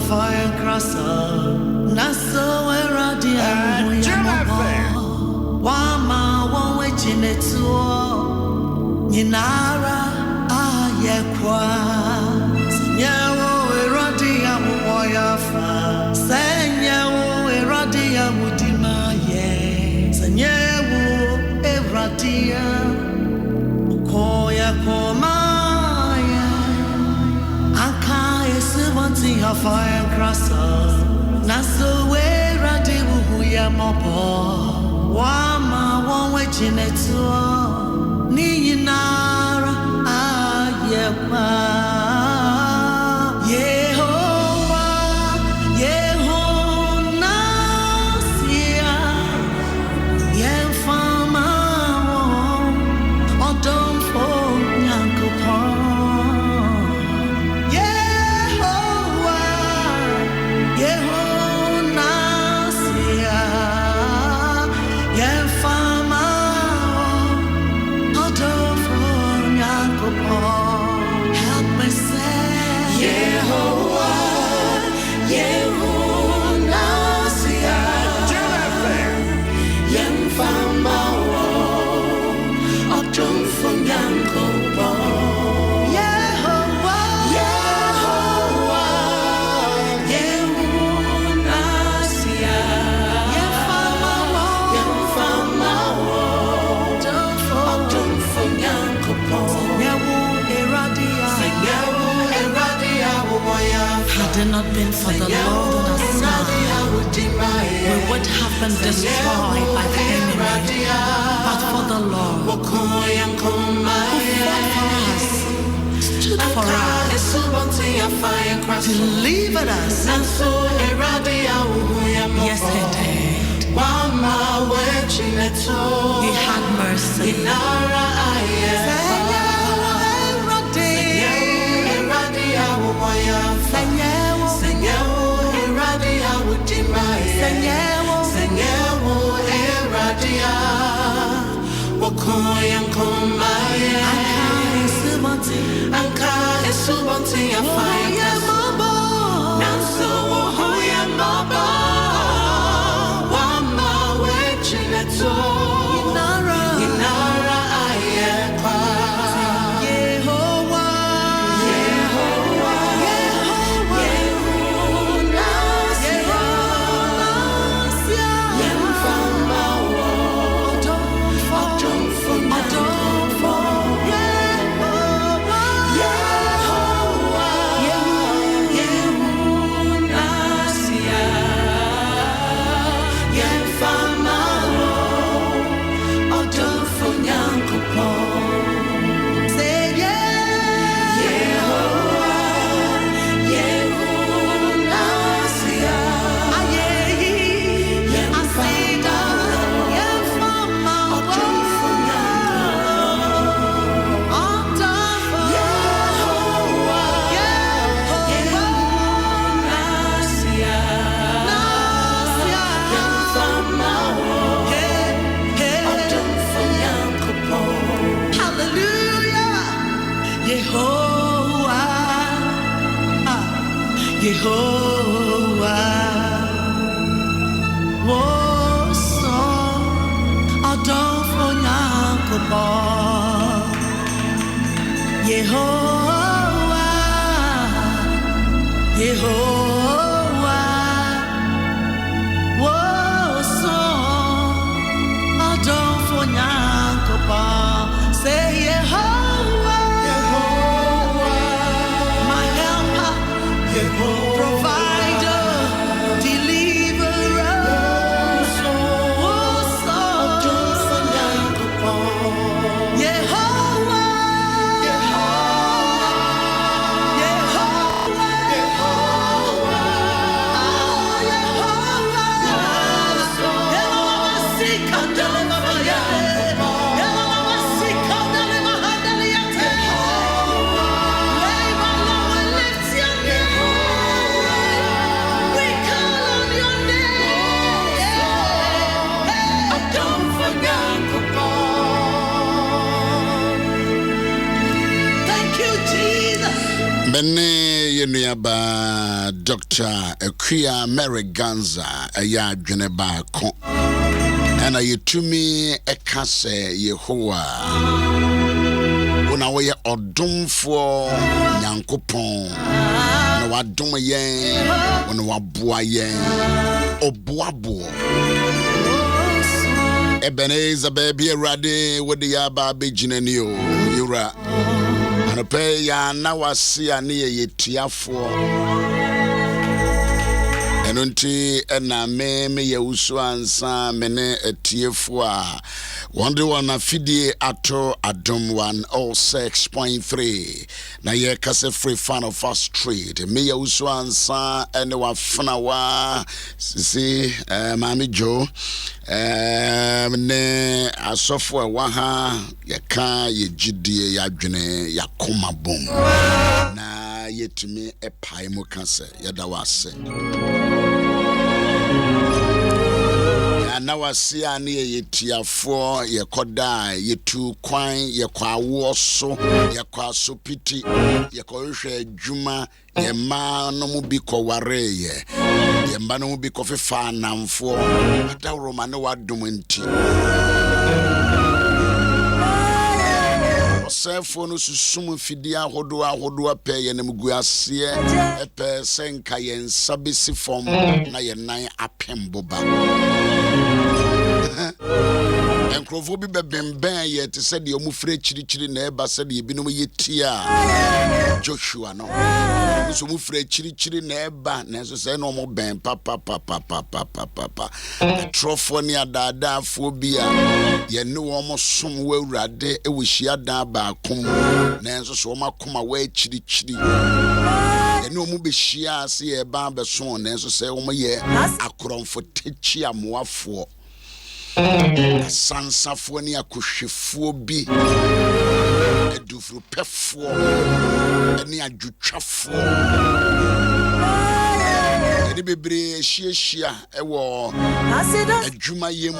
fire crosser. Naso eradia Wama won within it to Ninara ayekwa. Nyawo eradia woyafa. Senyawo eradia mudimaye. Senyawo eradia ukoya komaya. Anka esiwanti a fire crosser. Naso eradia wuya mobo. Wama won within it to Ninara ayekwa. Had it not been for the Lord on our side, we would have been destroyed by the enemy. But for the Lord, who fought for us, stood for us, delivered us. Yes, He did. He had mercy. Anka esubanti a fire mabo. Nanso hoya mabo. Wama wechineto. Inara ayekwa. Yehovah, oh so Adom Ahengua. Yehovah, Yehovah, oh so Adom Ahengua. Say Yehovah, Yehovah, my helper. Provider, deliverer, so Yehovah, Yehovah, Bene yenuaba Dr. Akuya Merriganza aya adwene baako ana yetumi ekase Yehowa wona woye odomfo nyankopon na wadom yen wona waboa yen oboabo Ebenezer baby Rade wode ya ba bejinani o yura anope ya na wase ane yetiafo enunti ena me Yaw Owusu Ansah mene etiefo a wonde wana fidie ato Adom 106.3 na ye kase free fan of us street me Yaw Owusu Ansah ene wafana wa sisi mami Jo ne asofo wa ha yeka yegidie yadwene yakoma bom na yetumi epai mu kase yada wase na wase ane yetiafo yekoda yetu kwan yekwawo so yekwaso piti yekohwe adwuma yema no mu bi koware yemba no mu bi kofefa namfo adawroma ne wadom nti Sefo no susum fidia ahodo pe ye namgu ase epe senka ye nsabesi fom na ye nan apemboba enkrofo bi bebemben ye te se de omufre chirichiri na eba se de ebinom yetia Joshua no so mufre chirichiri na eba na so se no mo ben papa trofo ni adada fobia ye ne wo mo som wa Awurade e wo hia da ba akom na so so makoma wa chirichiri ye ne wo be hia ase ye ba be so na so se wo ye akoromfo techi amoafo sansafo ni akohwefo bi edufru pefo ni adwutwafo edi bebre hia ewo adwuma yemu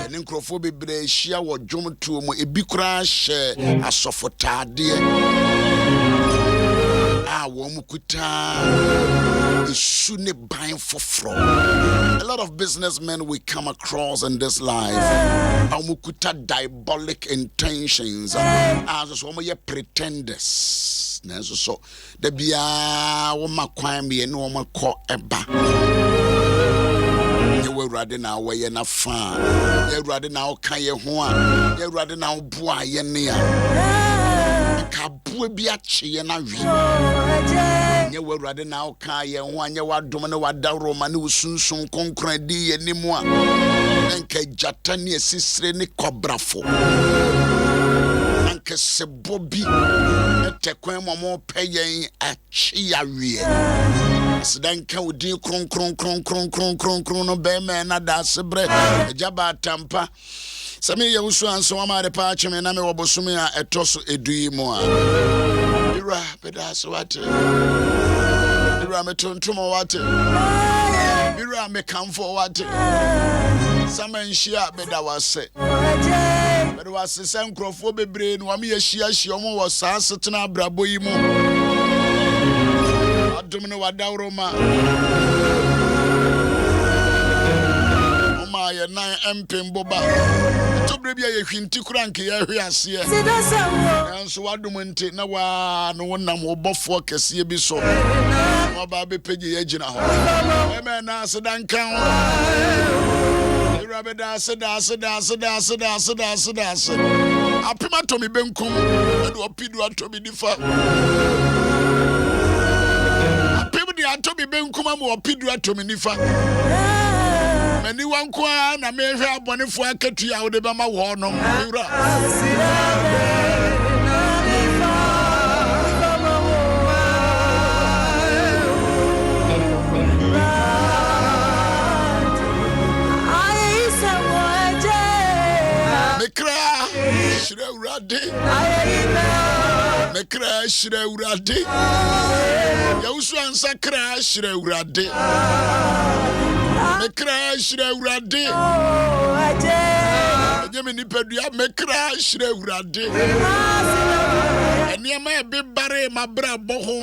eni nkrofo bebre hia wo dwomtuo mu ebi kura hye asofotade a lot of businessmen we come across in this life amukuta diabolic intentions as so many pretenders na so da bia wo makwan me ne wo makọ eba ye Awurade na waye na fa ye Awurade na oka ye ho a ye Awurade na oboa ye ne a kabua bi ache na wi nye Awurade na oka ye ho anye wadom ne wadawroma ne usunsun konkran di ye nimu a nka jata ne asisire ne kobrafo nka sebobi etekwan momo peyen achi ya wie sidanka odi kron no be me na da sebre ejaba tampa Sami Yaw Owusu Ansah amare pa cheme na me wobosumi a etoso edui mu a ira pedas wate ira me tontomo wate ira me kamfo wate samanhia beda wase beda wase sankrofo bebre no am ye hia omo wo saasetena abrabo yi mu adom ne wadawroma ye nan empemboba tobre bia ye hwinti kranke ye hwe ase enso wadom nti na wa no wonam obofo kese bi so oba be pege ye gina ho eme na sedankan irabe da seda apima to mi benkum e do opidu ato mi difa apima di ato mi benkum am opidu ato mi nifa Mani wankwa na mehwe abonefo akatu ya wode bama wo no ewura Mekra shire Awurade Mekra shire Awurade Yaw Owusu Ansah kra shire Awurade Mekra shire Awurade Ejemi nipadua mekra shire Awurade Eniema ebe bare mabra boho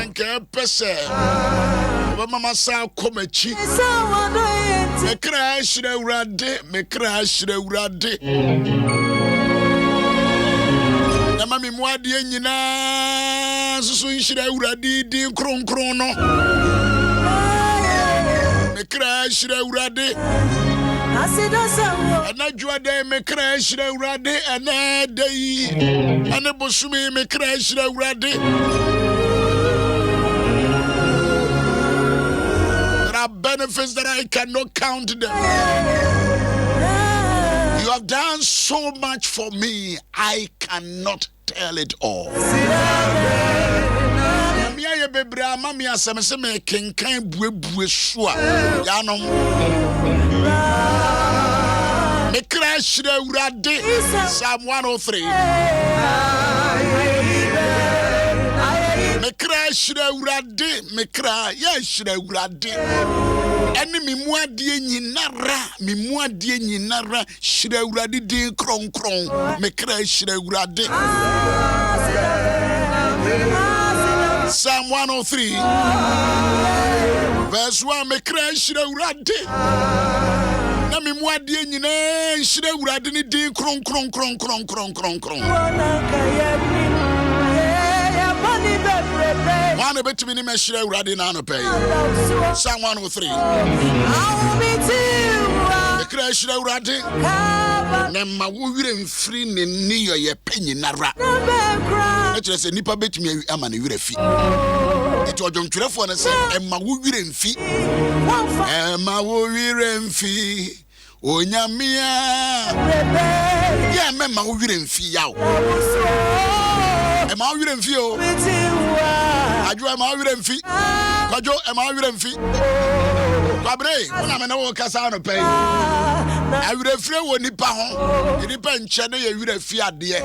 Enke pese. Mama sa komachi. Me crash the urade, me crash the urade. Na mami muadie nyina susu nshira urade din kronkron no. Me crash the urade. Anajua de me crash the urade ana dei. Ana bosumi me crash the urade. Benefits that I cannot count them. You have done so much for me, I cannot tell it all. Me crash the urade. Psalm 103. Me crash the urade, me cry, yes, the urade. Enemy muadie nyinara, shire urade din kron. Me crash the urade. Psalm 103, verse 1, me crash the urade. Na me muadie nyina, shire urade ni din kron. One bit me measure ready now no pay. Psalm 103. The crash ready. Nema wo wire mfiri ne niyo ye penyi nara. E kire se nipa betumi ama ne wire fi. Eti odwomtwerefo ne se ema wo wire mfi. Ema wo wire mfi. Onyamia. Ye mema wo wire mfi yawo. Ema wo wire mfi o. Ajo ema wire mfi. Kwajo ema wire mfi. Kwabre, una me na wo kasa no pay. Awire fire wo nipa ho. Nipa nche na ye wire fi ade.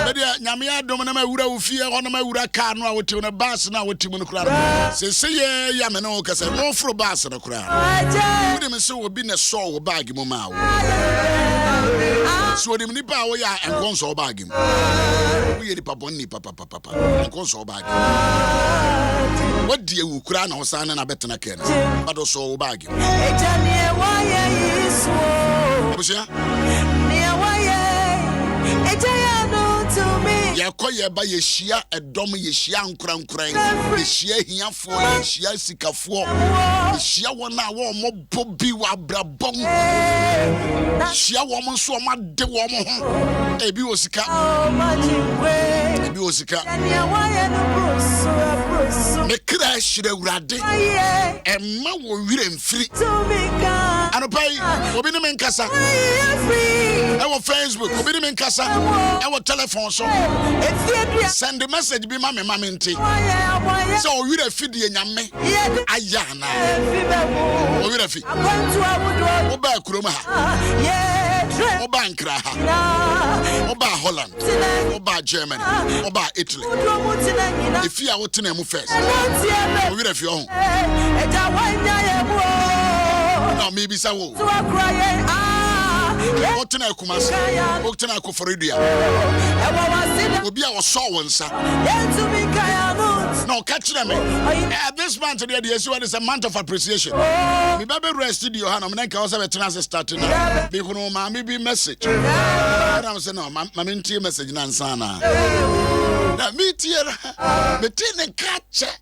Media nyame adom na ma wura wo fie ho na ma wura ka no a wotim na bus na wotim no kura. Se ye ya me na wo kasa mo fro bus no kura. Wo me se wo bi na so wo bag mo ma wo. So dem nipa wo ya enkonso bag mu. Wo ye nipa bonni papa enkonso bag. Wo die wu kura na wo san na betena ken. Bado so wo bag. Ejanie wa ye yiso. Obusia? Ne wa ye. Ejaya no to me. Ye koye ba ye hia edom ye hia nkran. Ye hia hiafo, ye hia sikafo. Ye hia wona wo mo bobi wa brabom. Hia wo mo so ma de wo mo ho. Ebi osika. Ebi osika. Me crash the urade. Emma wo wire mfiri. Anopai, obi ne men kasa. Ewo Facebook, obi ne men kasa. Ewo telephone so. Send the message be mama nti. So o wire fidi nyame. Ayana. O wire fi. Oba kuroma ha. Oba Ankara ha. Oba Holland. Oba Germany. Oba Italy. If you are waiting a first, we will have your no, maybe so. What in a Kumas, what in a Koforidia? Will be our soul, sir. No, catch them. This month today, is a month of appreciation. We better rested your hand. I'm going to have a transit starting. Because mammy be message. I was saying, no, mammy message, Nansana. That meet here, but didn't catch it.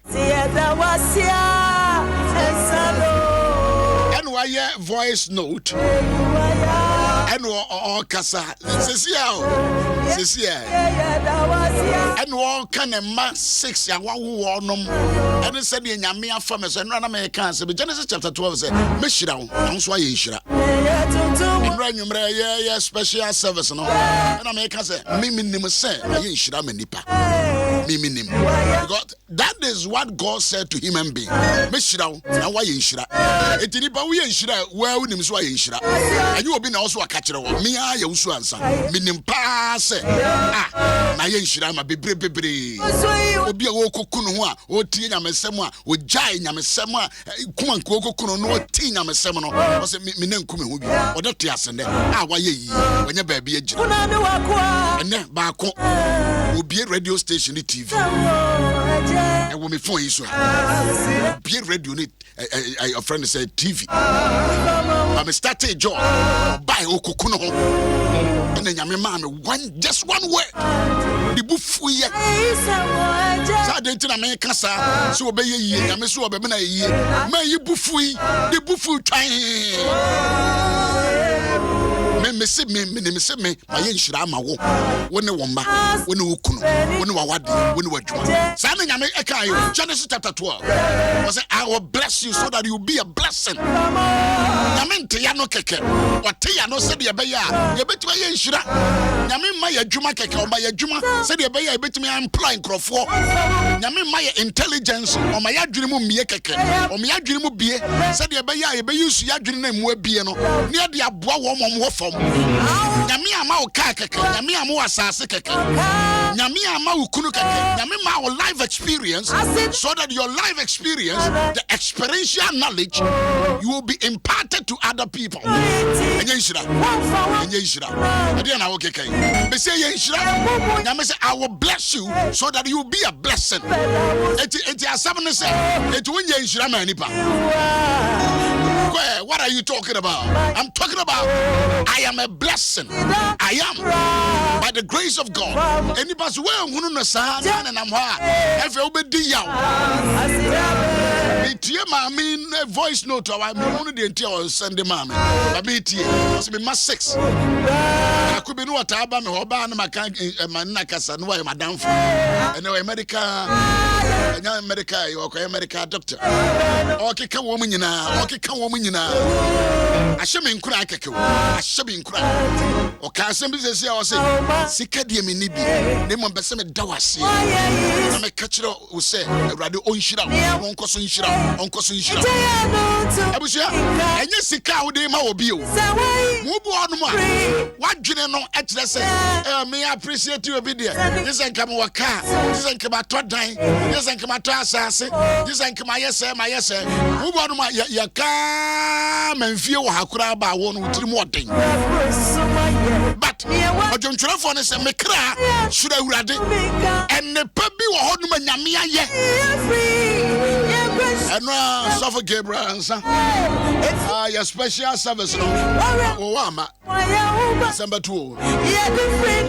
And why voice note? And all Casa, Cecilia, and all can a mass 6 and 1 war no, and it said in Yamia farmers and run Americans. But Genesis chapter 12 said, Mishra, I'm sure you should. Special service, no, and Americans say, Mimi say, I should have a nipper. minim. Because that is what God said to human being. Meshira na wa ye nshira. Enti nipa wo ye nshira wa unim so wa ye nshira. Anyi obi na also aka kire wo. Me Yaw Owusu Ansah. Minim pa se. Na ye nshira ma bebre. Obi a wo kokunu ho a, o tie nyamesem a, o jai nyamesem a, kuma nko kokunu no o tie nyamesem no. O se me nankume ho bi. O de te ase ne. Wa ye yi. Wanya ba bi agire. Ene ba ko. Obi radio station ni TV. And when me phone is so be radio need a friend said TV. I'm starting a job buy okukuno and then yami man just one word the bufu ye sa de ntina me kasa so obeye ye yami so obebe na ye man ye bufu the bufu twan me se me ma ye nshira ma wo woni wo ma woni wo kunu woni wa wade woni wa djuma sa na nyame eka yo Genesis chapter 12 was say I will bless you so that you will be a blessing nyame nte ya no keke o te ya no se de be ya ye betuma ye nshira nyame ma ya djuma keke o ma ya djuma se de be ya betuma employ nkrofo nyame ma ya intelligence o ma ya dwene mu miye keke o ma ya dwene mu bie se de be ya ye be yusu ya dwene na mu abie no ne de aboa wo mo fom nyame ama o ka keke nyame ama o asase keke nyame ama o kunu keke nyame ma o life experience so that your life experience the experiential knowledge you will be imparted to other people enye nshira ade na wo keke be say ye nshira nyame say I will bless you so that you will be a blessing eti asam ne say eti wonye nshira ma nipa. What are you talking about? I'm talking about I am a blessing. I am by the grace of God. Anybody where hunu na sa na na mha efe obedi yaw. Etie ma me voice note our me hunu de entie o send ma me. Ba me etie. So me ma 6. Akubi no wata aba me oba na maka man na kasa no wa madam fo. Ene America enya America yo ko America doctor. Okay ka wo mu nyina. Okay ka wo mu nyina. Ashemi nkura akeke wo. Ashemi nkura. O ka asem bi sese o se sika de me nibi. Ne mo bese me dawase. Na me ka kire o se Awurade onhira wo. Onkoso nhira. Onkoso nhira. Abusia enye sika wo de ma obi o. Mu bu onum a wadwene no e kire se me appreciate you obi there. This enka me waka. This enka ma to dan. This enka ma to asase. This enka ma yese ma yese. Mu bu onum a ya ka manfie wo hakura ba wo no tiri mu oden. But ojonchurefo ne se mekra shura Awurade enepa bi wo hodum nyame aye. Enwa Suffer Gabriel Ansah. Your special service no. Wo ama. December 2.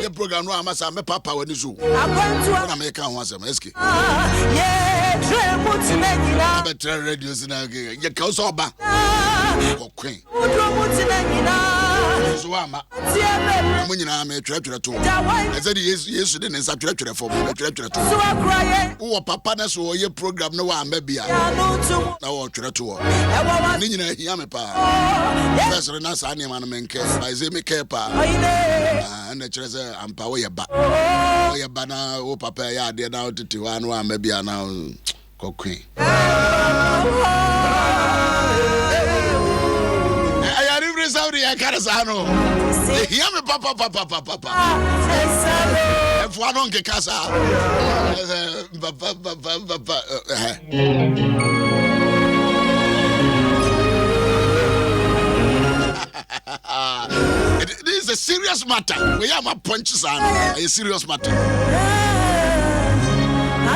The program no ama sa me papa wani zo. Na me kan ho asem eski. Better radios na ye ka so ba. Kokwen. So ama. Mo nyina me twetwere to. E say Yesu de nsa twetwere fo mo twetwere to. Wo papa na so ye program no wa ama bia. Na wo twetwere to. Ni nyina hia me pa. First na sa ne man menke. I say me ke pa. Na kire say ampa wo ye ba. Wo ye ba na wo papa ya de na otiti wa no ama bia na kokwen. Saudi Akarasano. Hear me, papa. If one don't get casa, this is a serious matter. We have a punches on a serious matter.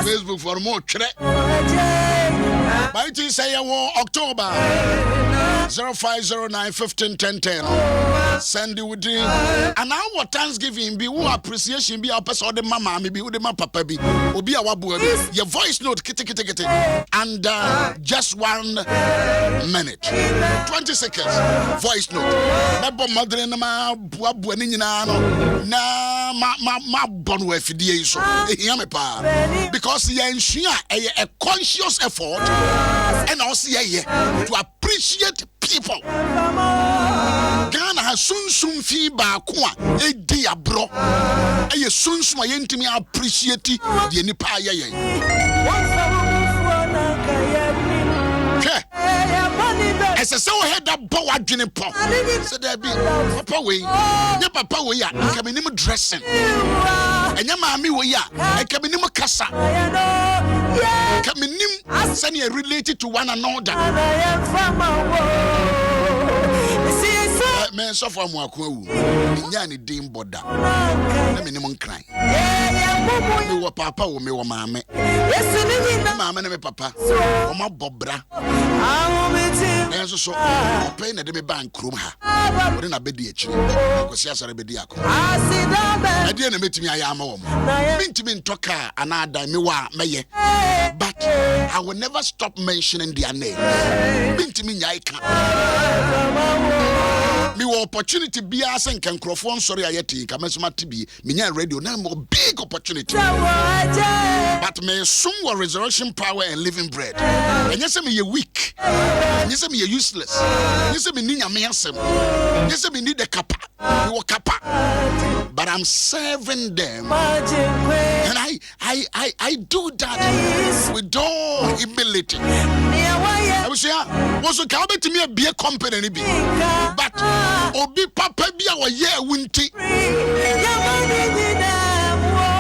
Facebook for more credit. By say October 0509 15 10 10. Send you with and now what Thanksgiving be who appreciation be our person the mama maybe who the ma papa be obi awabu your voice note kiti and just 1 minute 20 seconds voice note mebo mother na ma buabu ani nyina no na ma bonu afidie so ehia me pa because ye nsua a conscious effort and also to appreciate people. Ghana sunsum fi ba ko a edi abro eye sunsum a yentimi appreciate de nipa ayeye ese se wo head up bo adwene po se da bi papa we nye papa we ya ka me nim dressing enya maami we ya ka me nim kasa ka me nim se ne related to one another men so for mo akwawu nya ne din boda na me nim nkran me wo papa wo me wo maame maame na me papa o ma bobra so pay na de me bank krom ha wo na bedi akiri ko sia sare bedi akọ ade na metimi aya ama wo mentimi ntoka anada me wa meye but I will never stop mentioning their name mentimi nyai ka me wo opportunity bia sen kan krofo nsori ayeti ka mesoma tibi me nya radio na mo big opportunity but me some resurrection power and living bread enye se me ye weak enye se me ye useless enye se me ni nyame asem enye se me need the kapa me wo kapa but I'm serving them and I do that with all humility. I was here was a cowbell to me a beer company ni bi but obi papa bia wo ye wunti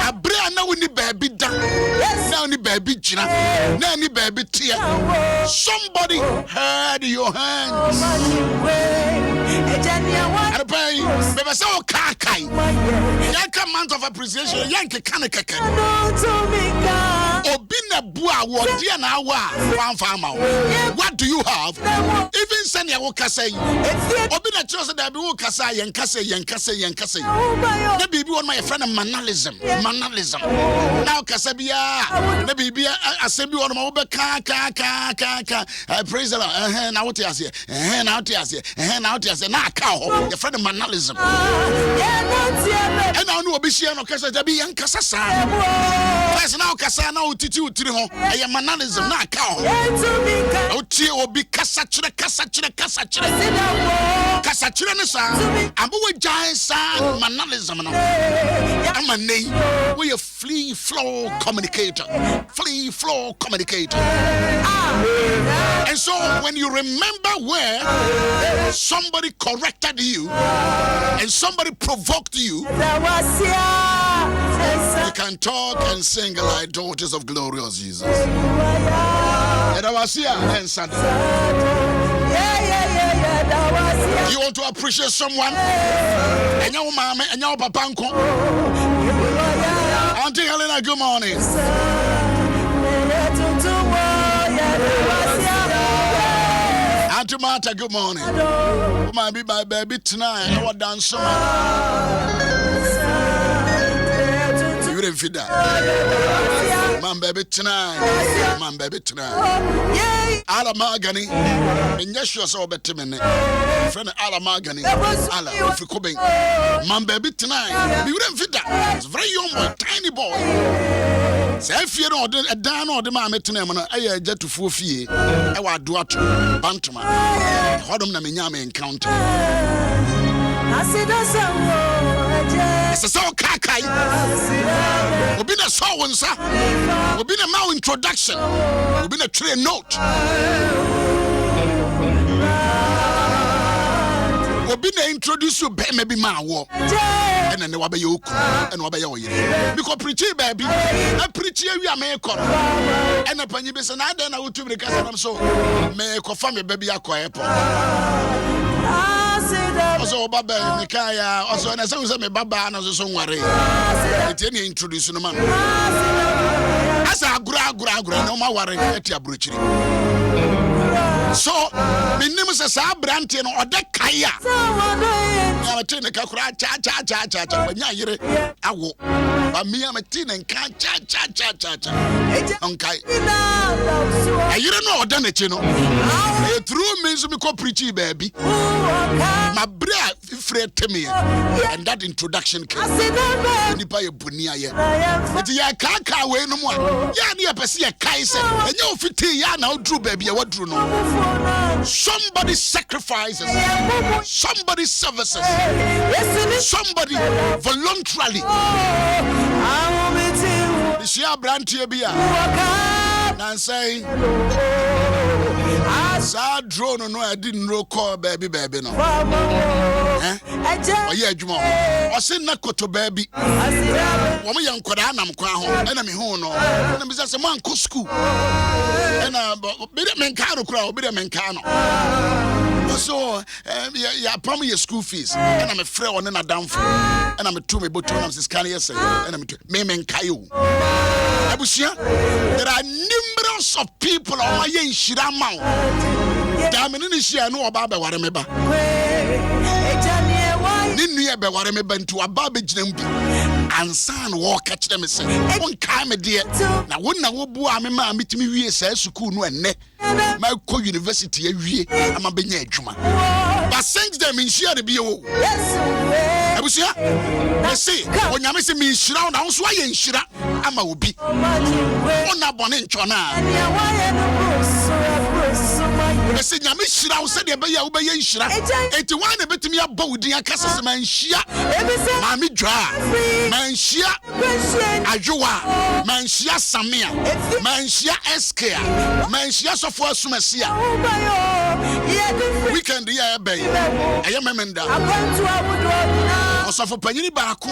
abra na woni baby da na woni baby jina na ni baby tia somebody heard your hands and pay bebe say o kakai yanka month of appreciation yanka kanekeke obi na bua wo dia na awa wan farmer what do you have even send ya wo kasa obi na chose da bi wo kasa yenkasa na bibi won my friend manalism now kasa bia na bibi asembi won ma wo be ka praise the Lord na what ase na what ase na what ase na aka ho your friend manalism and now no obi share no kasa da bi yenkasa sa first now kasa na utiti utiri ho e manalism na aka ho o tie obi kasa kire ne sa ambo we giant sa manalism no amanei we a free flow communicator and so when you remember where somebody corrected you and somebody provoked you, you can talk and sing like daughters of glorious Jesus. And I was here and Sunday. You want to appreciate someone? And your mama and your papa uncle. Auntie Helena, good morning. Auntie Martha, good morning. Oh, my be my baby tonight. I want dance so you didn't feed that. Man, baby tonight. Alamagani. And yes, you're so better than friend Alamagani. Ala, if you come in. Man, baby tonight. You didn't feed that. It's very young boy, tiny boy. Say if you know a down or the man met name, I jet to 4 feet. I want do it. Bantama. Hodom na minyame encounter. It's a so kakai. We've been a so and sa. We've been a mouth introduction. We've been a train note. We've been introduced to maybe my war. And then wabe yoku and wabe yoye. Because preachy baby, I preach here we are make up. And a penny bison I then I would to because I'm so make a family baby a quiet. Also baba Mikaya, also and I saw me baba and also worry. It's any introduce no man. As a gra no more worry at your breaching. So, my name is Sabrantin or the Kaya. I'm a tin and kakra cha when you're I walk. But me, I'm a tin and can't cha. Okay. You don't know, done it, you know. It threw me to be preachy, baby. My breath afraid to me. And that introduction came. Nipa Bunia. It's ya kaka way no more. Ya near Passia Kaiser. And you fit ya now, true baby. What do you know? Somebody sacrifices, somebody services, somebody voluntarily. This year, Brantia Bia, and say, I drone no, I didn't know call baby no. Oh yeah, Jumo. I said Nakoto baby. Woman young Kodanam Kwaho, enemy hono, and I'm just a man co school. And bit of Mencano crowd, bit of Mencano. So, yeah, promise your school fees, and I'm a frail one and a down for, and I'm a 2 but 2 months is canny, and I'm a Memen Kayu. Abusia, there are numerous of people on my young Shiramau. Damn, in this year, I know about what I remember. Ninia be ware me bantu ababe ginambi ansan wo catch them say won kai me de na won na wo bu ame ma metimi wie sa school no enne ma ko university awie ama benya adwuma but since them in share be o abusia I say onyame se me nhira na so aye nhira ama obi ona bone nchona I say nyame hira wo se de be ya wo be ye nhira enti wan na betimi aba wudin akasa se man hia mami dwa man hia ajowa man hia samia man hia eskia man hia sofo asumasia weekend ya be aye memenda osofo panyini ba ko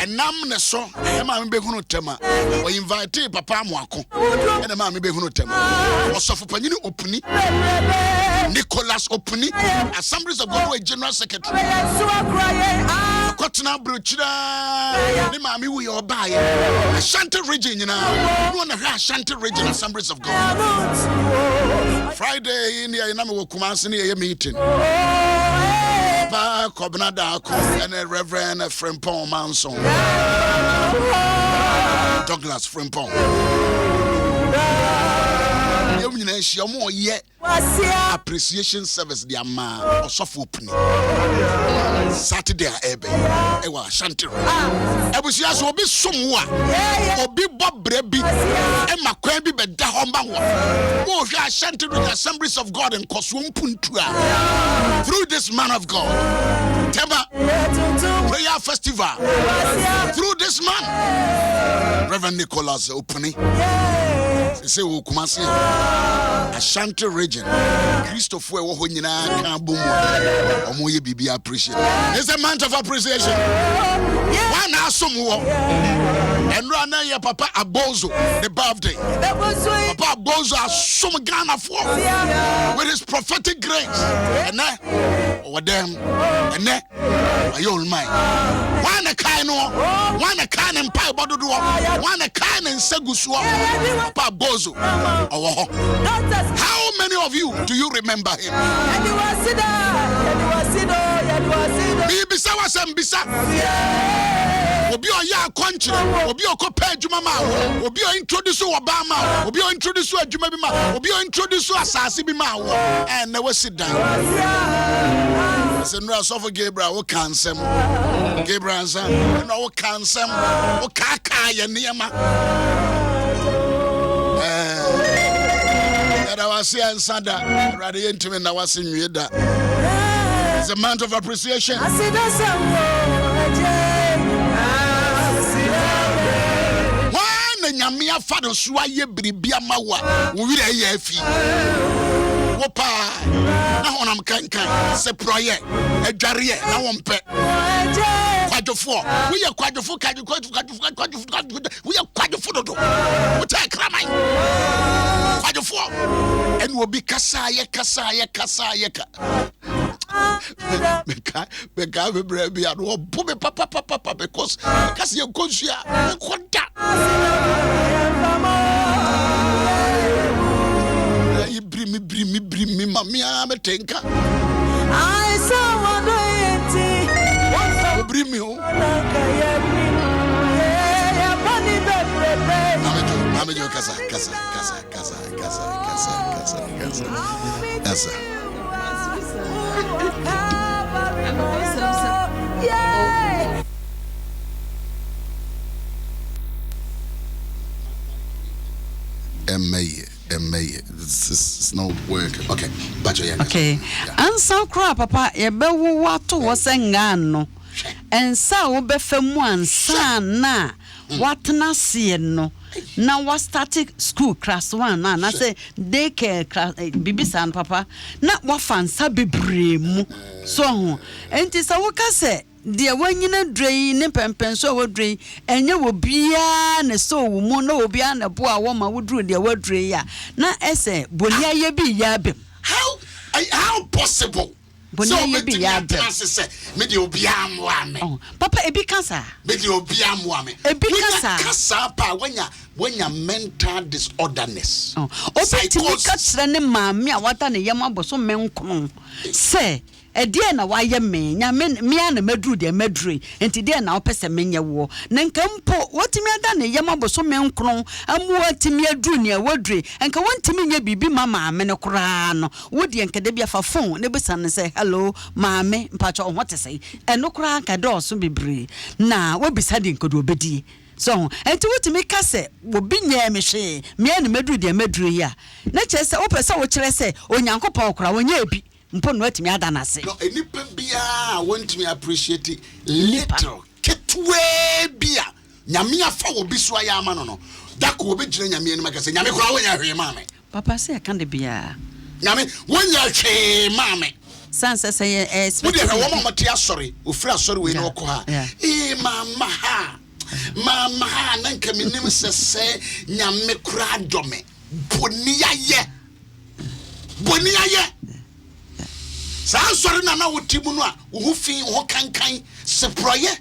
enam ne so e ma me be hunu tema o invite papa amoako e na ma me be hunu tema osofo panyini opuni Nicholas Opuni, Assemblies of God General Secretary. Kotna Bruchira, the Mammy we are by Ashanti region, you know. You want to hear Ashanti region Assemblies of God. Friday in the Yanamo Kumasini meeting. Papa Kobnada and a Reverend Frimpong Manson. Douglas Frimpong. Appreciation service the ama or soft opening Saturday ebe ewa Ashanti ebusia so obi somwa obi bobrebi e makwan bi beda ho ma wo wo hwa Ashanti Assemblies of God and Koswompuntua through this man of God Tema prayer festival through this man Reverend Nicholas opening say wo Kumasi Ashanti region Christopher wo ho nyina kan bom omo ye bibi appreciate it's a month of appreciation one asom wo enro na ye papa Abozo the birthday papa Abozo asom Ghana for with his prophetic grace and over them and ayol mai one kind no one kind empire bododo one kind nsagusuo papa Abozo how many of you do you remember him? Bisa wasambisa. Obi o ya country, obi o ko pa adwuma ma, obi o introduce Obama, obi o introduce adwuma bi ma, obi o introduce asase bi ma wo. And we sit down. Say no so for Gabriel wo kansem. Gabriel say no wo kansem, wo kaka ye niema. I was here and Sada, rather intimate. I was in Yeda. It's a month of appreciation. One Yamia Fado Swaye Bribia Mawa, we are here. Wopa, now on Kanka, Seproye, a Jarrier, now on pet. We are quite a fool, we are quite a fool. What I cry, quite a fool, and will be Kasaya. Because you go here, bring me, mammy, I'm a tinker. I saw bring me home. Casa. This is no work. Okay, but okay. Answer crap, Papa. Ye be what to was no. And so be famu na what na see no. Now what started school class 1 na say daycare class bibi san papa. Na what fansa bebre mu. So enti sa wo ka say dia wanyina dre ne pempen so wo dre enye wo bia ne so wo mu na obi an bo a wo ma wo dru dia wo dre ya na ese bonia ye bi ya bem how possible bonia ye bi ya bem me de obi am wa me papa ebi kansa me de obi am wa me ebi kansa pa wanya mental disorderness obi timi ka tsere ne maami a wata ne yema boso menkon se edie na waye me nya me na madru de madru enti de na opese menye wo na nka mpo wotimi ada ne yema boso menkron amu watimi adru ne wadru enka wontimi nya bibi mama me ne kura no wodi enka de bia fa phone ne bisa ne say hello maame mpacho hote say eno kura nka do so bebre na wobisa de nka do obedi so enti wotimi ka se wo binya me hwe me na madru de madru ya na chese opese wo kire se onyankopɔ kura wonya ebi mpo no atimi adanase no enipa bia want me appreciate it little ketwe bia nyame afa wo biso aya ama no da ko obi gire nyame enu makase nyame kura wonya hwe maame papa se kan de bia nyame wonya hwe maame sanse se wo de hwe wo mama tia sorry ofira sorry we no ko ha mama ha nanka minim se nyame kura dome boniaye Sa sorry na wotimu no a wo hu fin ho kankan seproye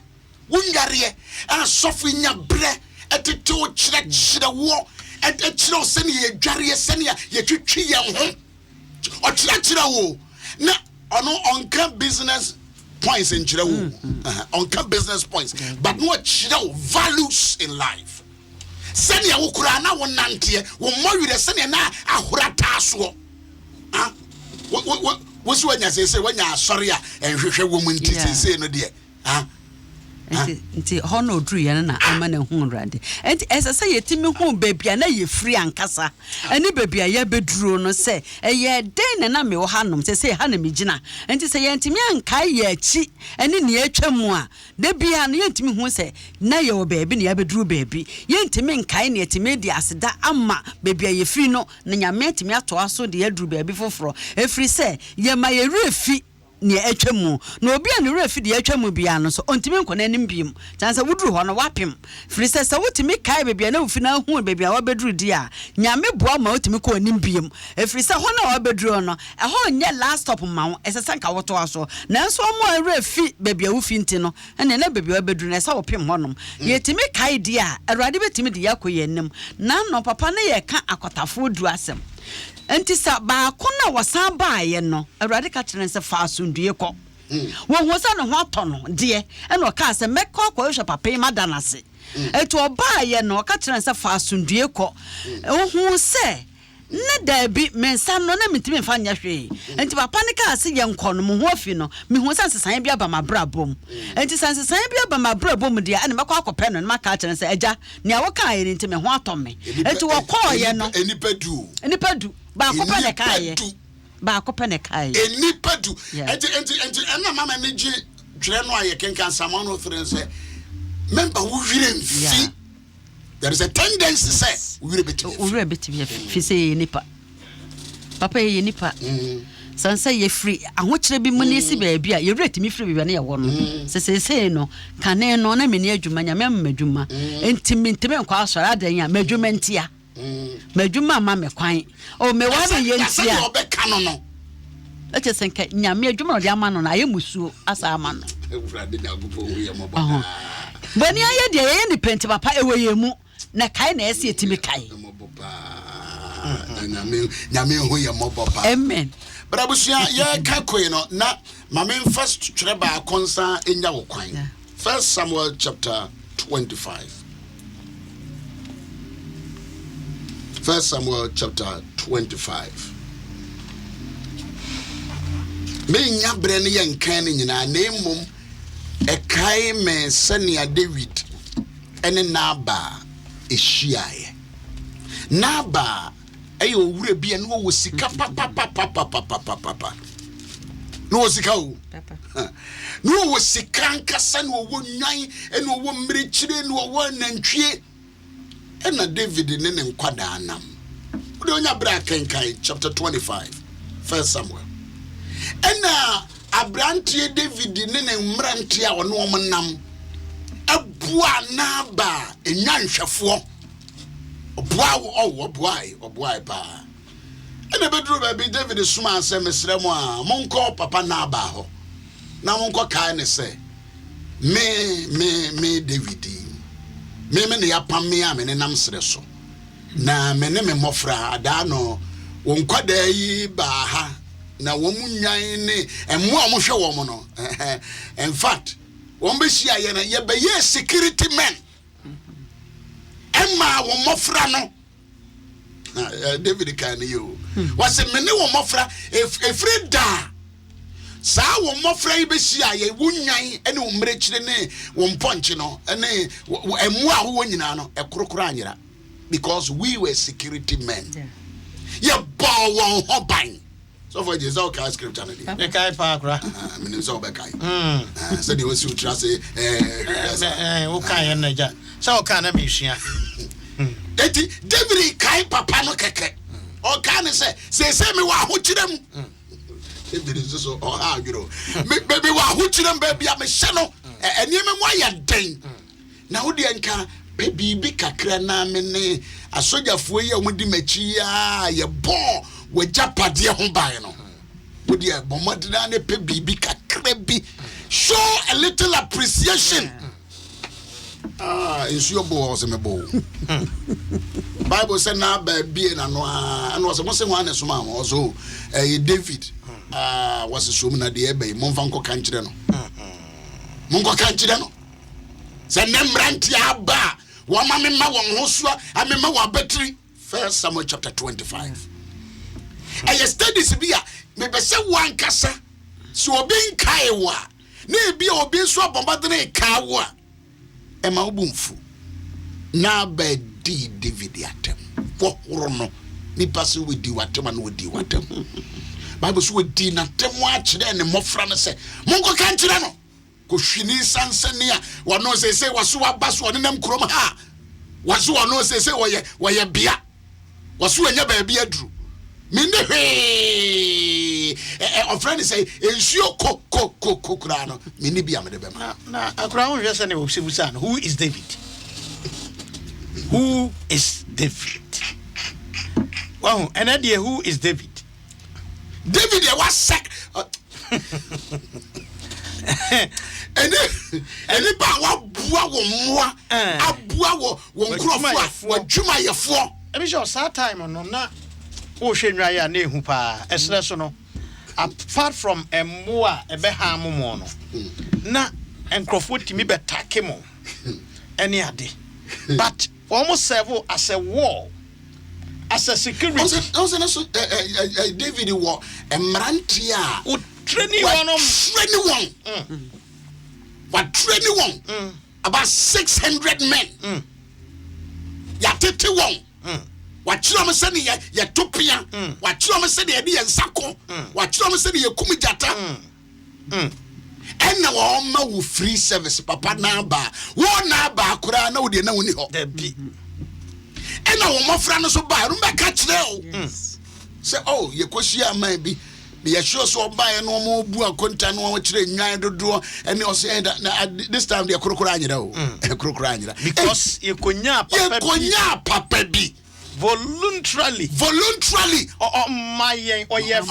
wunyareɛ a sofu nya bre etete o kyerɛ wo etkyerɛ o sene ye dwareɛ sene ye twitwi ye ho o kyerɛ wo na ono onka business points in kyerɛ wo onka business points but no kyerɛ values in life sene ya wo kura na wo nante wo moyure sene na ahora taso What's when you say when you are sorry and woman say no dear? Nti hono dru ye na amane hu rade enti esese yetimi hu babia na ye free ankasa ani babia ye beduro no se eye den na me wo hanom se ha na me gina enti se yentimi anka ye achi ani ne atwamu a da bia no yentimi hu se na ye wo baabi ne ya beduro baabi yentimi nkai ne yetimi di aseda ama babia ye free no na nyame yetimi ato aso de yaduru baabi foforo efri se ye ma ye refi ne atwamu na obi a ne refi de atwamu bia no so ontimi nkona nim biem tansa wuduru ho no wapem firi se wotimi kai bebia na ofi na hu bebia wabeduru di a nyame boa ma wotimi ko nim biem efiri se ho na wabeduru no ho nye last stop ma wo esesa nka woto aso nanso mo refi bebia wo fi nti no ene na bebia wabeduru na esa wopem honom yetimi kai di a awrade betimi di yakoye nim na no papa na ye ka akotafo du asem enti sa ba ko na wasan baaye no awrade ka kyerɛ se fa asundue kɔ wo ho sa no ho atɔ de e na ɔka se mekɔ kɔ hwɛ papa ma danase enti ɔbaaye no ɔka kyerɛ se fa asundue kɔ wo ho se ne dabi mensa no na mitimi fa nya hwe enti papa ne ka se ye nkɔ no mo ho afi no me ho sa sesan bia ba mabra bom enti sesan bia ba mabra bom de a ne makɔ akɔpɛ no ma ka kyerɛ se agya ne a wo ka ye enti me ho atɔ me enti wo kɔ ye no enipa du ba ko pene kaye ba ko pene kaye enipa du enti na mama ne gi twere no aye kenkan samano thren say member wo hwire mfi there is a tendency say wo hwire beti fi say nipa papa ye nipa sansa ye free ahokyere bi mu ne si ba bia ye rate mi free bi na ye wo no se no kane no na me ne adwuma nya me madwuma enti mentime nkwa asɔre adan ya madwuma ntia madwuma ma me kwan o me wa be yentia obeka no eche senka nyame adwuma no de ama no na aye musuo asa ama no ewurade nyagopo wo ye mobo bani aye de ye ni penti papa ewoye mu na kai na ese etimi kai mobo pa nyame ho ye mobo pa amen brabusua ye ka koi no na mame first twere ba konsa enya wo kwan 1 Samuel chapter 25 1 Samuel chapter 25. Me nya bre ne ye nkan ne nyina na emum e kai me senia David ene Naba ehyiaye Naba Ayo wure bia no wo sika papa. No sika o. Papa. No wo sika nkasa no wo nwan e no wo mrichire no wo nantwie. E na David ne nkwada anam. Wo onya bra kenkan chapter 25 First Samuel. E na Abrantie David ne mrantie a ono omnam abua na ba enyanhwefo. Obuai pa. And the bedroom baby David Suma say mesremo a monko papa na ba ho. Na monko kai ne say me David. Me ne yapam me a me ne nam sere so. Na me ne me mofra ada no wonkwada yi ba ha na wo munyan ne emo a mo hwe wo mo no. In fact, won be hia ye na ye be ye security men. Emma wo mofra no David kan you was a mene wo mofra efri da sa wo mofra yi be hia ye wunyan ene wo mrekire ne wo mponche no ene emu a wo nyina no ekorokoro anyira because we were security men ye bow won hoban so for Jesus okay scripture na dey kai pa akra mene so be kai say dey wasi utra say wo kan na ja so o kan na me hia eti David kai papa no keke o kan say me wa hochirem David is so o ha adwiro me wa hochirem ba bia me hye no eniem mo ya den na wo de nka bibi kakra na me ne asojafo yi a wo di machi ya ye bo wo japade ho ban no wo de bomodina ne pe bibi kakra bi show a little appreciation. It's your boy was a bo. Bible said now by being and was a Muslim one as mom also David was a woman at the Abbey, Monfanco Canchirano. Monco Canchirano. Send them Rantia Ba, one mamma, one Hosua, I remember one battery. First Samuel chapter 25. I studied Sibia, maybe say one cassa, so being Kaiwa, nay be or being swap on Badane Kawa. Emma Ubunfu na be di David atem wo horono ni pass we di watem and we di watem Bible so we di na tem wa kire ne mofra no se monko kan kire no ko hwini sansane a wono se waso abaso ne nam krom ha waso wono se woye bia waso anya ba bia duru me ne hwe o friend say ensuo ko kura no me ne bia me de be ma na akura won hwese ne obsibusa no who is David? Who is David? Wow, and idea who is David? David was sack and ba wa bua wo moa abua wo nkrofo wa dwuma yefo e bi sure that time no na wo hwenwa ya na ehu pa esre so no apart from emoa ebe ha momo no na nkrofo timi betake mo any ade but almost serve as a wall as a security also David wo emrantia o training one about 600 men ya tete one wachiro me se ne ya topia wachiro me se ne ya de nsako wachiro me se ne ya kumijata enna wo ma wo free service papa na ba wo na ba kura na wo de na woni ho da bi enna wo mofra no so ba ru be ka kire o say oh ye kwashia man bi be sure so ba ye no mo bu akonta no wo kire nwan dodo ene o say this time de krokora anyira o krokora anyira because ye konya papa bi voluntarily or my or your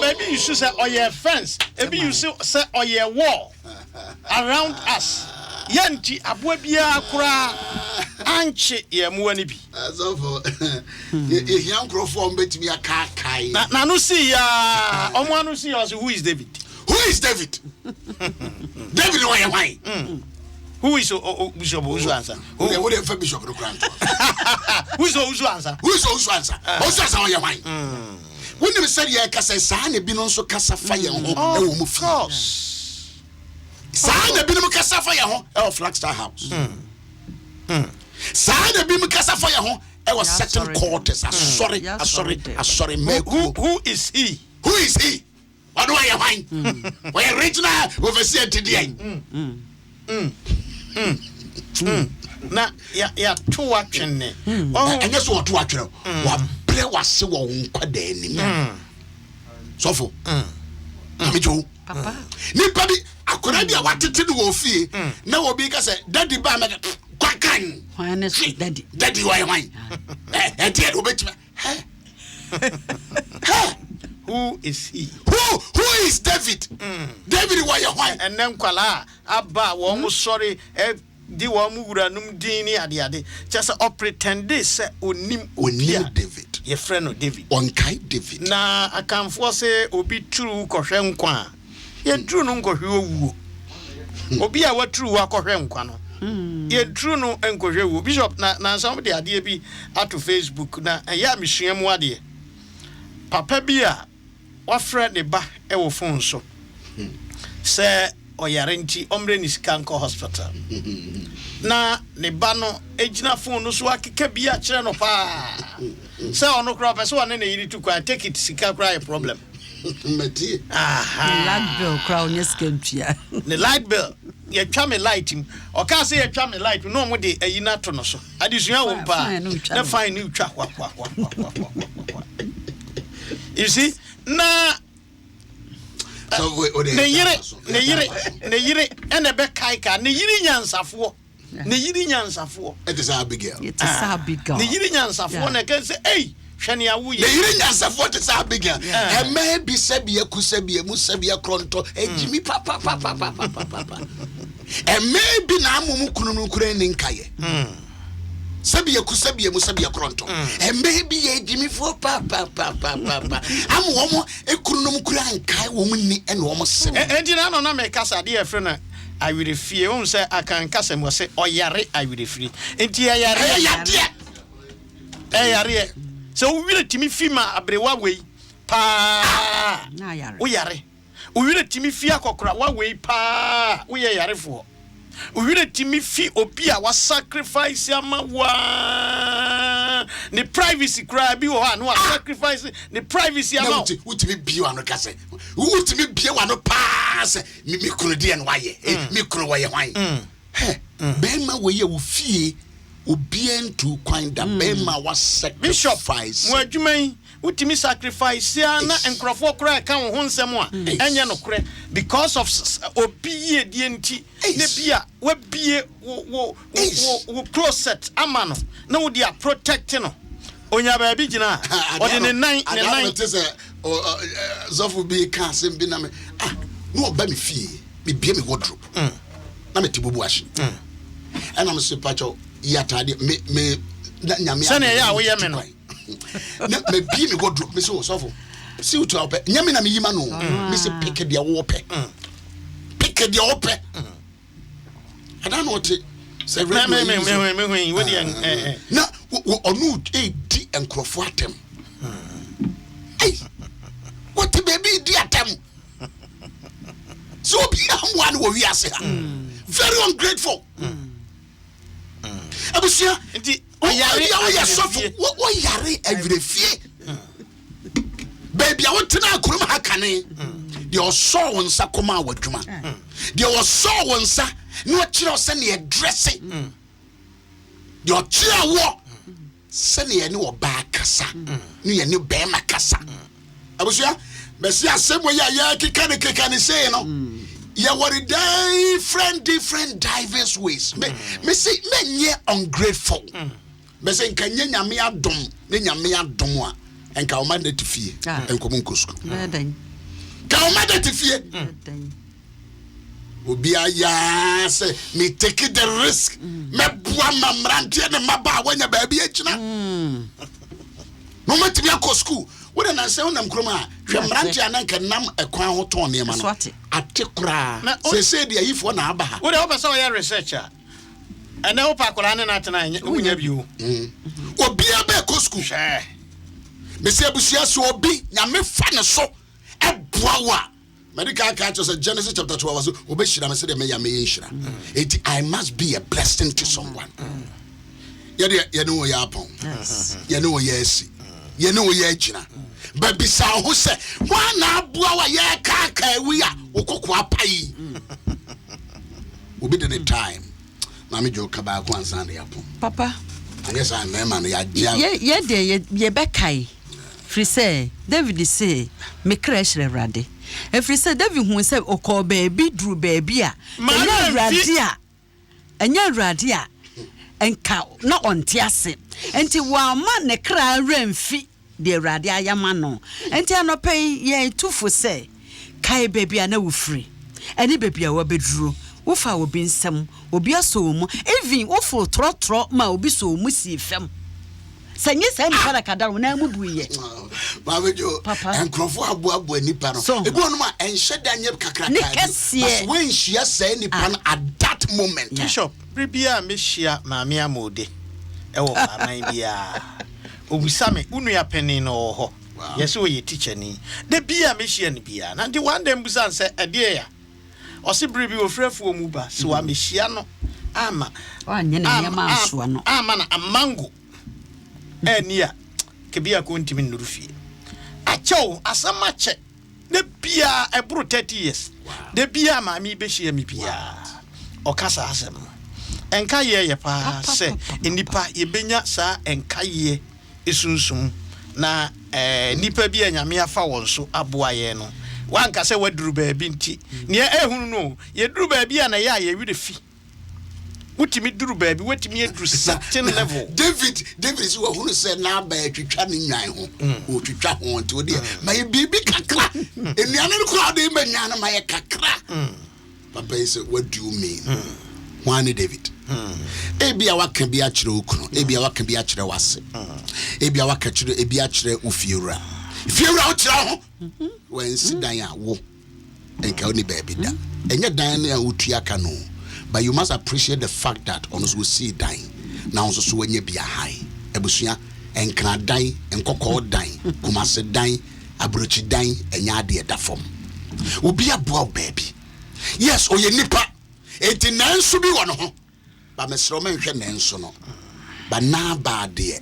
maybe you should say or your fence maybe you should say or your wall around us yanti abobia kura anche ye muani bi so for ye yankrofo mbetimi aka kai na no see ya omo no see us who is David David why who is Bishop Owusu Ansah? Who the Bishop no grant? Who is Owusu Ansah? Owusu Ansah oya why? When you say ya kasa sa na bi no so kasa fa ye ho e wo mu fi. Sa na bi no kasa fa ye ho e Flagstaff House. Sa na bi mu kasa fa ye ho I was certain quarters. Sorry. Who is he? Who is he? What do I find? We're original overseer today. Na ya to watching. And guess what to watch? What play was so unquadenim. So for me, Joe. Papa. Nipadi, I could be a what to do fee. Now, because Daddy Bama quacking. Honestly, Daddy. Daddy, why am I? And dear, who is he? Who is David? David, why you whine? And then Kwala, Abba, almost sorry, di wamura num dini ade just pretend this onim David your friend of David on kai David na akamfo say obi true kohwe nkwa ye true no nkohwe owu obi a wa true wa kohwe nkwa no ye true no nkohwe owu bishop na some de ade bi ato Facebook na ya misuamu ade papa bi a wa friend ne ba e wo phone so say oyarenti omre ni skanko hospital na ne ba no ejina phone no so akeka bi a kire no pa say ono kra person one na yiri to kwa take it sika kra a problem meti light bill kra onye skantua ne light bill ye twa me light him o ka say ye twa me light no mo de ayi na to no so adesua wo pa na fine ni twa kwa you see na ne yire ene be kaika ne yiri nyansafo it is Abigail ne yiri nyansafo na can say hey hwene awu ye ne yiri nyansafo it is Abigail e may be sabia kusabia musabia kronto ejimi papa e may be na amumu kununu kure ni nkaye sabia kusabia musabia kronto e may be ye ejimi fo papa amu womo ekunum kure ankai wo ni ene womo se enti na no na me kasa de e fre na awire fie won say akan kasa mo say oyare awire fie enti ayare so wire timi fi ma abrewa wei pa na yare wo yare wire timi fi akokora wa wei pa wo ye yarefo wire timi fi obi a wa sacrifice ama wa ne privacy cry bi wo ha no sacrifice ne privacy ama utimi bi wa no kase utimi bi wa no pa se mi kunu de en waye mi kunu waye hwan be ma wo ye wo fie obi entu kwan da be ma wa sacrifice mo adwuman utimi sacrifice ya na enkrofo kra ka wo nsem a enye no kre because of obi ye die nti ne bia wa bie wo closet amano na wo dia protect no onya ba bi gina o de ne nan zofu bi ka sem bi na me no oba me fie me bie me wardrobe na me tibubu ahye and am super pacho yatade me nyame sane ya wo ye me no na me bie me wardrobe me so zofu si utu ope nyame na me yima no me se pick dia wo pe pick dia wo pe I don't know what say me we dia na onu di enkrofo atem hey what baby di atem so be am one wo wi ase ha very ungrateful abusia nti oyare sofo wo yare awire fie baby I want to na kurum hakane de oso wonsa koma wadwuma de oso wonsa no kire ose ne dressing de o kire wo se ne wo ba kasa ne ye ne be makasa abusia besi asemo ya kekane say no ya worry different diverse ways me say menye ungrateful me say nkanye nyame adom ne nyame adom a enka o mande tifie enkomo nkosku ka o mande tifie obi aya say me take the risk me bua mamrante ne maba wanya ba bia agina no matimi akosku wona na se wonam kroma hwemrante ananka nam ekwan ho ton ne ma no atekura se de ayifo na aba ha wo de opeso ya researcher ana wo pakora ne na tena wunya biu obi aba ekosku me se abusia so obi nyame fa ne so eboawa medical catch us Genesis chapter 12 was obeshira me se de me ya me yinshira I must be a blessing to someone You know ya pon. You know ya si. You know ya gina. But bisa ho se, wa na aboa wa ye ka wi a okoko apai. Obi the time. Mami jo ka ba ko ansan ya pon. Papa. Yes, I remember ya dia. Ye be kai. Free say, David say, me crash rade. If say David hu say okọ baby drew baby a. Enya radia. Enya radia. Enka na onte ase. Enti wa ma ne kra remfi de radia yama no. Enti anope ye tufo say, kai baby a na wo free. Eni baby a wo bedru. Wo fa obi nsem, obi aso mu, even wo fo trotro ma obi so mu si fem. Sanye say nipa da kadaro na mu buye. Babejo, enkrofo abo nipa no. Egu no ma enhye danye kakra kakra. But when hia say nipa no at that moment. Bishop, bibia me hia maame amode. E wo maman bia. Obusame unu ya peni no ho. Yes we ye teacher ni. De bia me hia ni bia. Na de one dem busan say ade ya. Osibri bi ofrefo mu ba so wa me hia no. Ama. Anye na ya ma so no. Ama na amango. Enia kebia ko ntimi nurufie achew asamache de bia ebro 30 years de bia ma mi be hia mi bia okasa asem enka ye pa se enipa ye benya sa enka ye esunsum na nipa bia nyame afa won so aboa ye no wanka se waduru ba bi nti ne ehunu no ye duru ba bia na ye wi de fi Wutimi duru baby, wetimi eduru certain level. David is who said na ba twitwa ne nwan ho. O twitwa ho nti o de ma ye bibi kakra. Eniane no crowd e manya na ma ye kakra. Papa say what do you mean? One David. Ebia waka bi a kire okunu, ebia waka bi a kire wase. Ebia waka kire ebia kire ofiewura. Fiewura o kire ho. When sit dan a wo. Enka oni baby da. Enya dan na otua ka no. But you must appreciate the fact that honest will see dying. Now also so when you be a high. Ebusuya enkra dying, enkoko dying, kumase dying, abrochi dying, and yadi da form. Will be a boy baby. Yes, or ye nipa. 89 should be one ho. But Miss Roman so no. But now bad dear.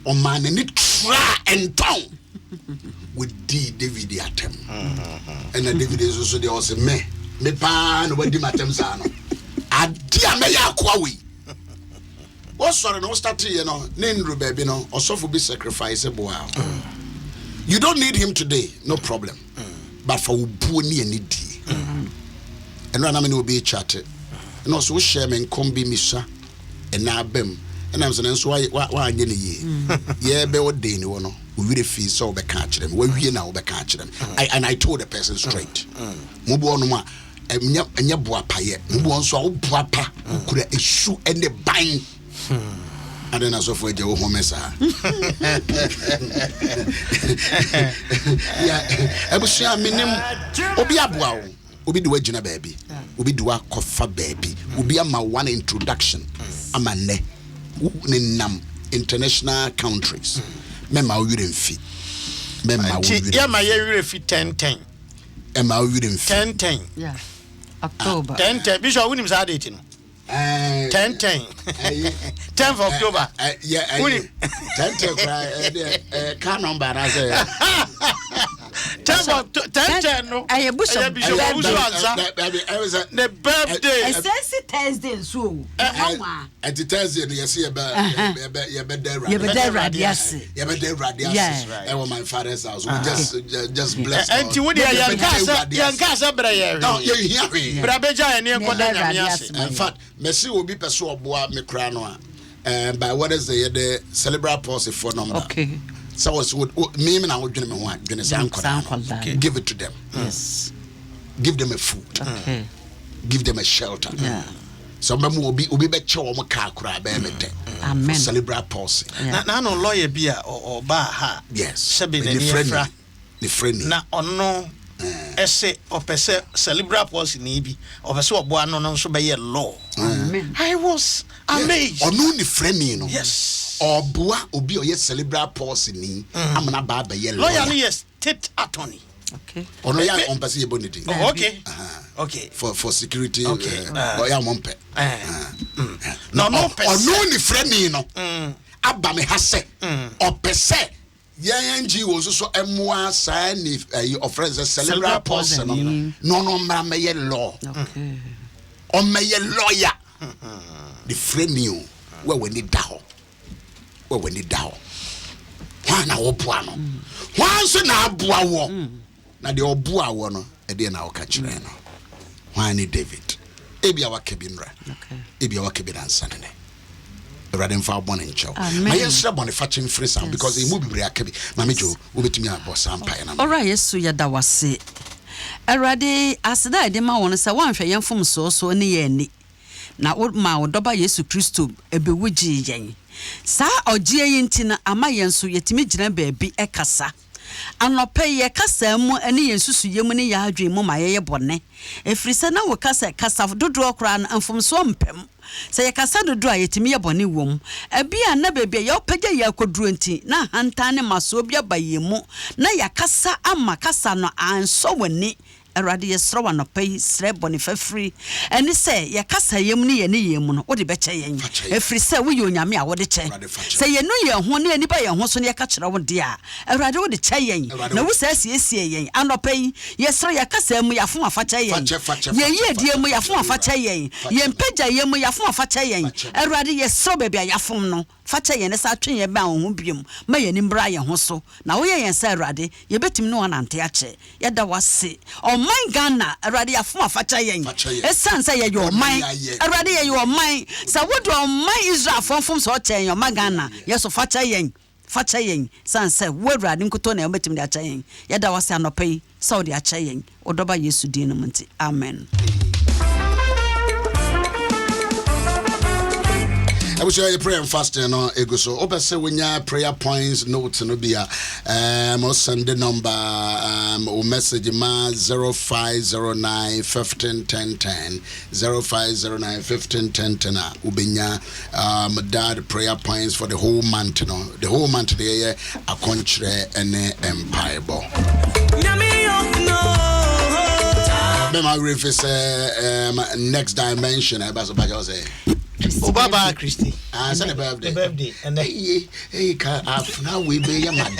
O man and it try and town. With David atem. And the David is also the also me pan with the matemzano. Adia me ya kwa we. O sorry no start here no nendru baby no osofo be sacrifice boa. You don't need him today, no problem. But for ubu ni anidi. And na me no be chat. And also share me kombi misa and na bem. And I'm saying so why anye ne ye. Ye be what day ni wo no. We really feel so be catch them. We now be catch them. I told the person straight. Mubo no ma enya boa paye mbo nso wo boa pa kura esu ene ban adena so for je wo homesa ya ebusia minim obi aboa wo obi de wagina baabi obi de wa kofa baabi obi ama one introduction ama ne nam international countries mema wo yiremfi mema wo yiremfi ya ma ye yiremfi 10 Emma wo yiremfi 10 yeah October 10 Bishop winim sa date no 10 10th of October yeah 10 car number na say 10 no Bishop Owusu Ansah the birthday it's Thursday so at Thursday you see you be there yes I want my father's house we just bless and you would yankasa braya no you hear me brabeja ene enkoda nyamiase in fact Messi will be person oboa me kra no by what is the cerebral palsy phone number okay so was me na wo dwene me ho adwene san koda give it to them yes give them a food okay give them a shelter yeah so mama obi be che wo ka kura be mete amen cerebral palsy na no lawyer bia or ba ha yes sebi na niefra the friend na ono ese opese cerebral palsy ni bi opese obo ano no so be ye law amen I was amazed ono ni friend no yes oboa obi o ye cerebral palsy ni amana ba be ye lawyer no yes state attorney Okay. Ono ya on pese ye bonidi. Oh, okay. Okay. For security. Okay. Ya mompe. No pese. Ono ni freni no. Aba me ha se. Opese. Yang wo so emwa sa ni offense cerebral palsy no mra me ye law. Okay. O me ye lawyer. The freni o we ni da ho. We ni da ho. Wa na wo boa no. Wa so na aboa wo. Na de oboa wo no e de na wo ka kire no. Wa ni David. Ebia wa kebinra. Okay. Ebia wa kebina sanene. Rather than born in chow. My answer bonifacing free sound because it will be reactive. Mamijo will be to me a boss and pine. All right, yes, so ya da was say. Already, as that the man wants a one for young from so near ni. Now, old ma or doba Yesu Christo, a bewitchy yang. Sa or Giantina, Amayan so yet me baby a cassa. And no pay ye cassa mo any and susu yemini ya dream my bonnet. If Frisana will cassa do draw crown and from swampem. Say kasa do do ayetimi ye bone wom ebia na bebia ye opagya ye akoduru nti na hantane maso bia bayemu na yakasa ama kasa no anso wani erade ye sro wano pay sre bone fafri eni say ye kasa yem ni ye ne yemu no wo de beche yen efri say wo ye onyame a wo de che say ye no ye ho ne ani ba ye ho so ne ka kire wo de a erade wo de che yen na wo say sie yen anopai ye sro ye kasa mu ya fo afa che yen ye ye die mu ya fo afa che yen ye mpagya ye mu ya fo afa che yen erade ye sro bebia ya fom no fa che yen sa twen ye ba ho biem ma ye ni mbra ye ho so na wo ye yen say erade ye betim no anante a che ye da wase my Ghana, already a form of Fachayan. A son say your mind, already your mind. So, what do my Israel from Socha, your Magana? Yes, of Fachayan. Son said, word riding Kutone, met him that chain. Yet I was an pay, Saudi Achayan, or Doba Yesu Dinamenti. Amen. I wish you pray and fasting no ego so open say when your prayer points notes no be send the number or message ma 0509 151010 0509 151010 ubenya dad prayer points for the whole month no the whole month dey akonchre ene empire bo Mema reface next dimension I say Oh, Baba Christy. Say the birthday. And hey, now we be your man.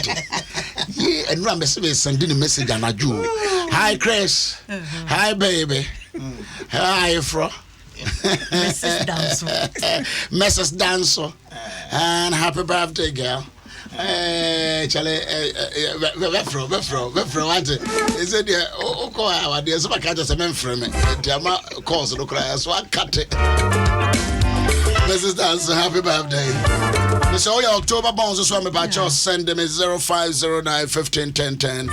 Yeah, and Ram sending a message and I do. Hi, Chris. Hi, baby. Hi, Fro. Mrs. Danso. And happy birthday, girl. Hey, Charlie, Wefro, what is it? Oh, call there's some kind of cement from it. Diama calls the cry, so I cut it. Mrs. Dance, happy birthday. This all your October bonds is from about your send them 0509 151010.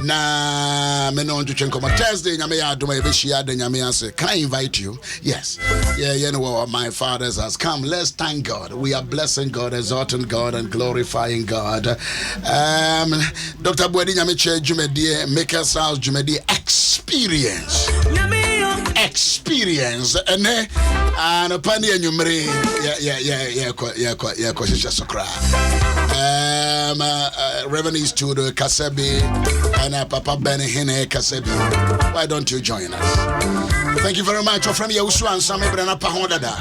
Na me no to chenko Thursday nyame ya adoma ebeshia de nyame ase. Can I invite you? Yes. Yeah, you know what my fathers has come. Let's thank God. We are blessing God, exalting God and glorifying God. Dr. Bwedi nyame che jumedie make us house jumedie experience and pani enyumre yeah kwashisha sokra Revenue Studio Kasebi and Papa Benny Hine Kasebi. Why don't you join us? Thank you very much. From Yaw Owusu Ansah me brana pa ho dada.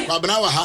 Babnawa ha.